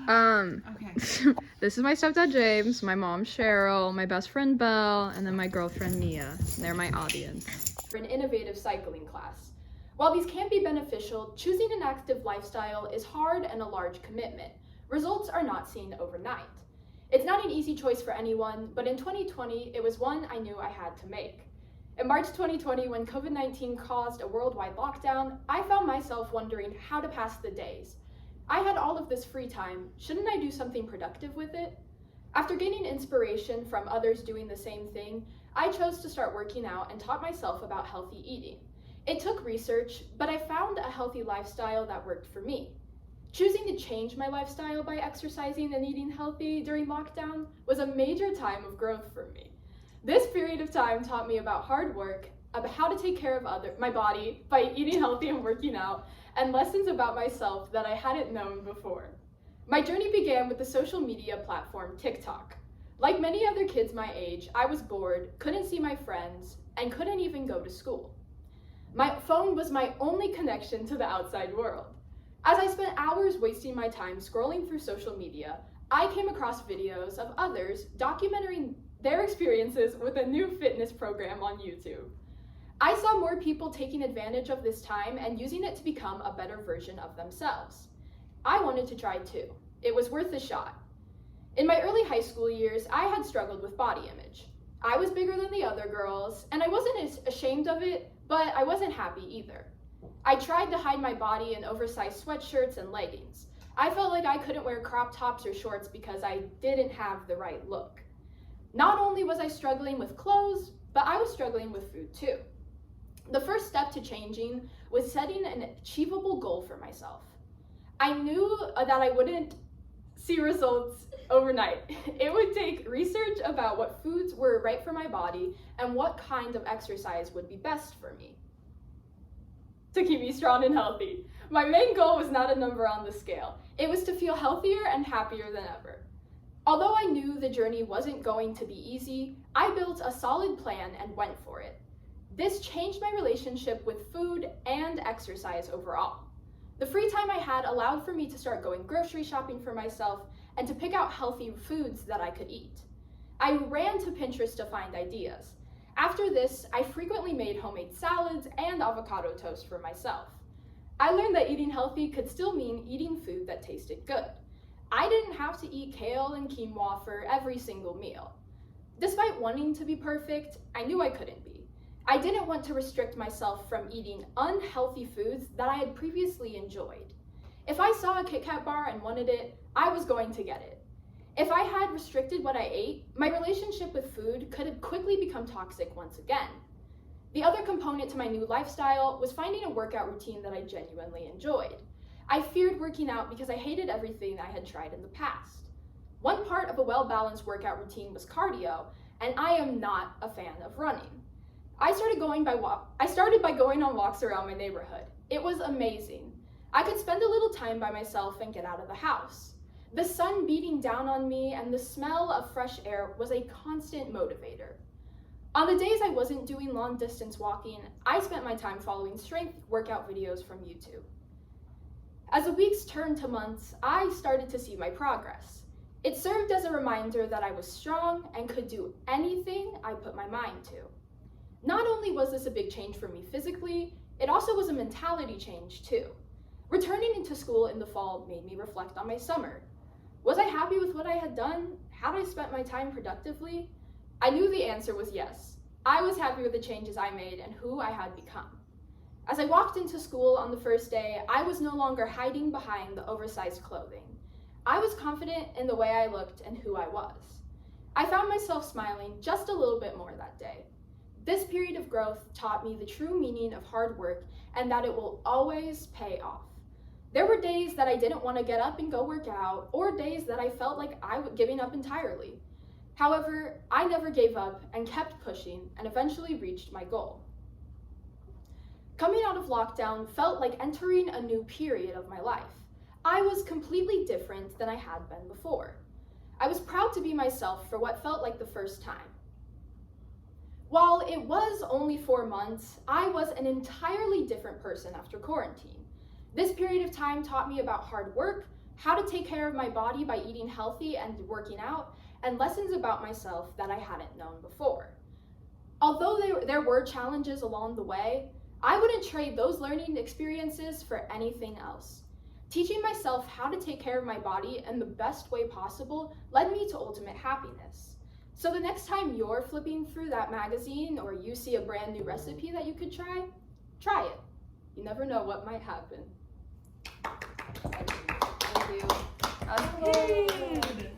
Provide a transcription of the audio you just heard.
Okay. This is my stepdad James, my mom Cheryl, my best friend Belle, and then my girlfriend Nia. They're my audience. For an innovative cycling class. While these can be beneficial, choosing an active lifestyle is hard and a large commitment. Results are not seen overnight. It's not an easy choice for anyone, but in 2020, it was one I knew I had to make. In March 2020, when COVID-19 caused a worldwide lockdown, I found myself wondering how to pass the days. I had all of this free time. Shouldn't I do something productive with it? After gaining inspiration from others doing the same thing, I chose to start working out and taught myself about healthy eating. It took research, but I found a healthy lifestyle that worked for me. Choosing to change my lifestyle by exercising and eating healthy during lockdown was a major time of growth for me. This period of time taught me about hard work, about how to take care of my body by eating healthy and working out, and lessons about myself that I hadn't known before. My journey began with the social media platform TikTok. Like many other kids my age, I was bored, couldn't see my friends, and couldn't even go to school. My phone was my only connection to the outside world. As I spent hours wasting my time scrolling through social media, I came across videos of others documenting their experiences with a new fitness program on YouTube. I saw more people taking advantage of this time and using it to become a better version of themselves. I wanted to try too. It was worth a shot. In my early high school years, I had struggled with body image. I was bigger than the other girls, and I wasn't as ashamed of it, but I wasn't happy either. I tried to hide my body in oversized sweatshirts and leggings. I felt like I couldn't wear crop tops or shorts because I didn't have the right look. Not only was I struggling with clothes, but I was struggling with food too. The first step to changing was setting an achievable goal for myself. I knew that I wouldn't see results overnight. It would take research about what foods were right for my body and what kind of exercise would be best for me to keep me strong and healthy. My main goal was not a number on the scale. It was to feel healthier and happier than ever. Although I knew the journey wasn't going to be easy, I built a solid plan and went for it. This changed my relationship with food and exercise overall. The free time I had allowed for me to start going grocery shopping for myself and to pick out healthy foods that I could eat. I ran to Pinterest to find ideas. After this, I frequently made homemade salads and avocado toast for myself. I learned that eating healthy could still mean eating food that tasted good. I didn't have to eat kale and quinoa for every single meal. Despite wanting to be perfect, I knew I couldn't be. I didn't want to restrict myself from eating unhealthy foods that I had previously enjoyed. If I saw a Kit Kat bar and wanted it, I was going to get it. If I had restricted what I ate, my relationship with food could have quickly become toxic once again. The other component to my new lifestyle was finding a workout routine that I genuinely enjoyed. I feared working out because I hated everything I had tried in the past. One part of a well-balanced workout routine was cardio, and I am not a fan of running. I started by going on walks around my neighborhood. It was amazing. I could spend a little time by myself and get out of the house. The sun beating down on me and the smell of fresh air was a constant motivator. On the days I wasn't doing long distance walking, I spent my time following strength workout videos from YouTube. As the weeks turned to months, I started to see my progress. It served as a reminder that I was strong and could do anything I put my mind to. Not only was this a big change for me physically, it also was a mentality change too. Returning into school in the fall made me reflect on my summer. Was I happy with what I had done? Had I spent my time productively? I knew the answer was yes. I was happy with the changes I made and who I had become. As I walked into school on the first day, I was no longer hiding behind the oversized clothing. I was confident in the way I looked and who I was. I found myself smiling just a little bit more that day. This period of growth taught me the true meaning of hard work and that it will always pay off. There were days that I didn't want to get up and go work out, or days that I felt like I was giving up entirely. However, I never gave up and kept pushing and eventually reached my goal. Coming out of lockdown felt like entering a new period of my life. I was completely different than I had been before. I was proud to be myself for what felt like the first time. While it was only 4 months, I was an entirely different person after quarantine. This period of time taught me about hard work, how to take care of my body by eating healthy and working out, and lessons about myself that I hadn't known before. Although there were challenges along the way, I wouldn't trade those learning experiences for anything else. Teaching myself how to take care of my body in the best way possible led me to ultimate happiness. So the next time you're flipping through that magazine or you see a brand new recipe that you could try it. You never know what might happen. Thank you. That's good.